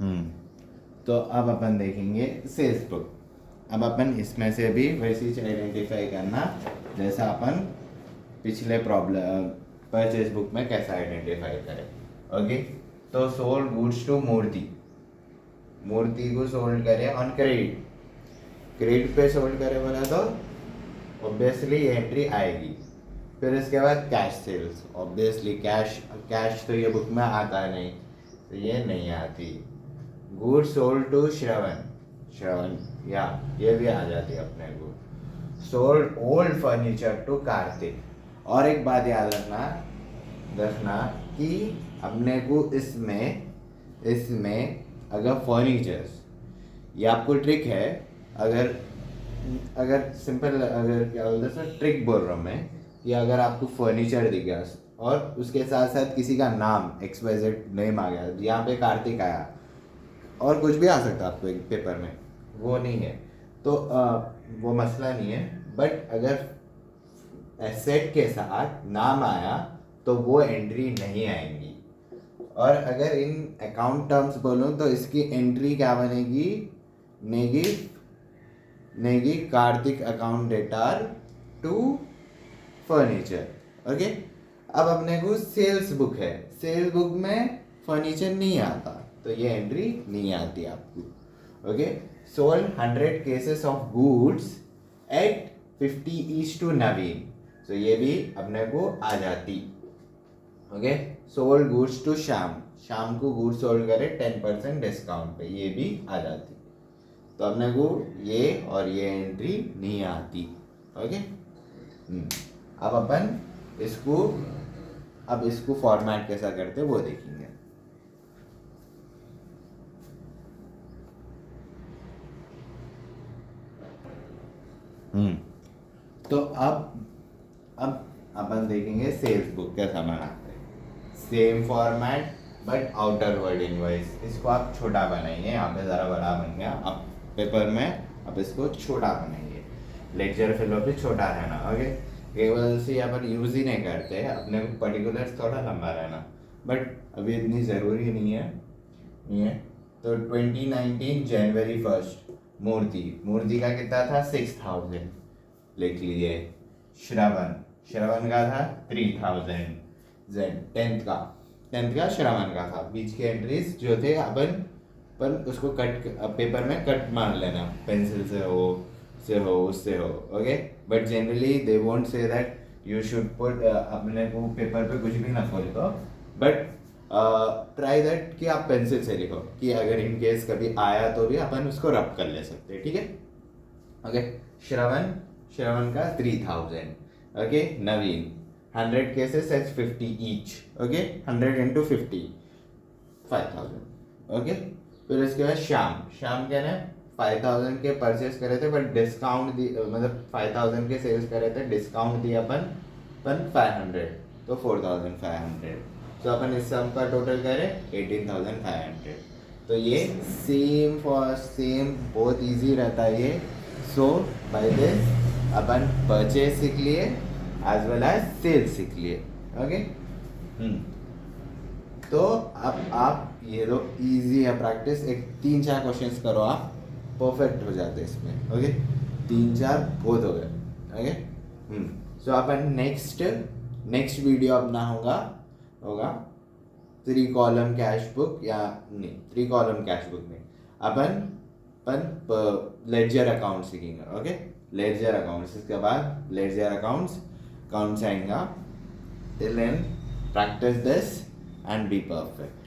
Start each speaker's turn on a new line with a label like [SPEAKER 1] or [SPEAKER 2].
[SPEAKER 1] हम्म तो अब अपन देखेंगे सेल्स बुक। अब अपन इसमें से भी वैसे ही आइडेंटिफाई करना जैसा अपन पिछले प्रॉब्लम परचेज बुक में कैसा आइडेंटिफाई करें। ओके, तो सोल्ड गुड्स टू मूर्ति, मूर्ति को सोल्ड करे ऑन क्रेडिट, क्रेडिट पे सोल्ड करे बोला तो ऑब्वियसली ये एंट्री आएगी। फिर इसके बाद cash sales, obviously cash, cash तो ये बुक में आता नहीं तो ये नहीं आती। Good sold to Shravan, Shravan या ये भी आ जाती है अपने को। Sold old furniture to Kartik. और एक बात याद रखना कि अपने को इसमें अगर फर्नीचर्स, ये आपको ट्रिक है, अगर सिंपल, अगर क्या बोलते हैं ट्रिक बोल रहा हूँ मैं, कि अगर आपको फर्नीचर दिख गया और उसके साथ साथ किसी का नाम XYZ नेम आ गया, यहाँ पे कार्तिक आया और कुछ भी आ सकता है आपको एक पेपर में, वो नहीं है तो वो मसला नहीं है। बट अगर एसेट के साथ नाम आया तो वो एंट्री नहीं आएंगी। और अगर इन अकाउंट टर्म्स बोलूँ तो इसकी एंट्री क्या बनेगी, Negi Kartik account debtor to furniture. Okay, अब अपने को सेल्स बुक है, सेल्स बुक में फर्नीचर नहीं आता तो ये एंट्री नहीं आती आपको। Okay, sold 100 cases of goods at 50 each to Naveen, तो ये भी अपने को आ जाती। Okay, sold goods to Shyam, शाम को गुड्स सोल्ड करे 10% डिस्काउंट पे, ये भी आ जाती। तो अपने को ये और ये एंट्री नहीं आती। ओके, अब अपन इसको फॉर्मेट कैसा करते वो देखेंगे। तो अब अपन देखेंगे सेल्स बुक कैसा बनाते हैं। Same format but outer word invoice, इसको आप छोटा बनाइए, यहाँ पे ज़रा बड़ा बन गया, अब पेपर में अब इसको छोटा बनाइए, लेक्चर फिलो पे छोटा रहना। ओके, केवल से अपन यूज़ ही नहीं करते, अपने पर्टिकुलर थोड़ा लंबा रहना, बट अभी इतनी ज़रूरी नहीं है। तो 2019 जनवरी 1 मूर्ति का कितना था 6000, लिख लीजिए। श्रवण का था 3000, टेंथ का श्रवण का था। बीच के एंट्रीज जो थे अपन उसको कट पेपर में कट मार लेना, पेंसिल से हो उससे हो। Okay, but generally they won't say that you should put, अपने को पेपर पे कुछ भी ना लिखो, बट ट्राई दैट कि आप पेंसिल से लिखो, कि अगर इन केस कभी आया तो भी अपन उसको रब कर ले सकते हैं। ठीक है, ओके। श्रवण का 3000। Okay, Naveen 100 cases at 50 each. Okay, 100 into 50 5000। Okay, फिर इसके बाद श्याम क्या है 5000 के परचेस करे थे बट डिस्काउंट दी, मतलब 5000 के सेल्स करे थे, डिस्काउंट दिया अपन 500, तो 4500। तो अपन इस सम का टोटल करें 18500। तो ये सेम बहुत इजी रहता है ये। सो बाय दिस अपन परचेज सीख लिए एज वेल एज सेल्स सीख लिए। ओके, तो अब आप ये लो, इजी है प्रैक्टिस, एक 3-4 क्वेश्चंस करो आप, परफेक्ट हो जाते इसमें। ओके, 3-4 बहुत हो गए। ओके, सो अपन नेक्स्ट वीडियो अपना होगा 3 कॉलम कैश बुक, या नहीं 3 कॉलम कैश बुक नहीं, अपन लेडजर अकाउंट सीखेंगे। ओके, लेडजर अकाउंट्स, इसके बाद लेडजर अकाउंट्स आएगा। Till then practice this and be perfect.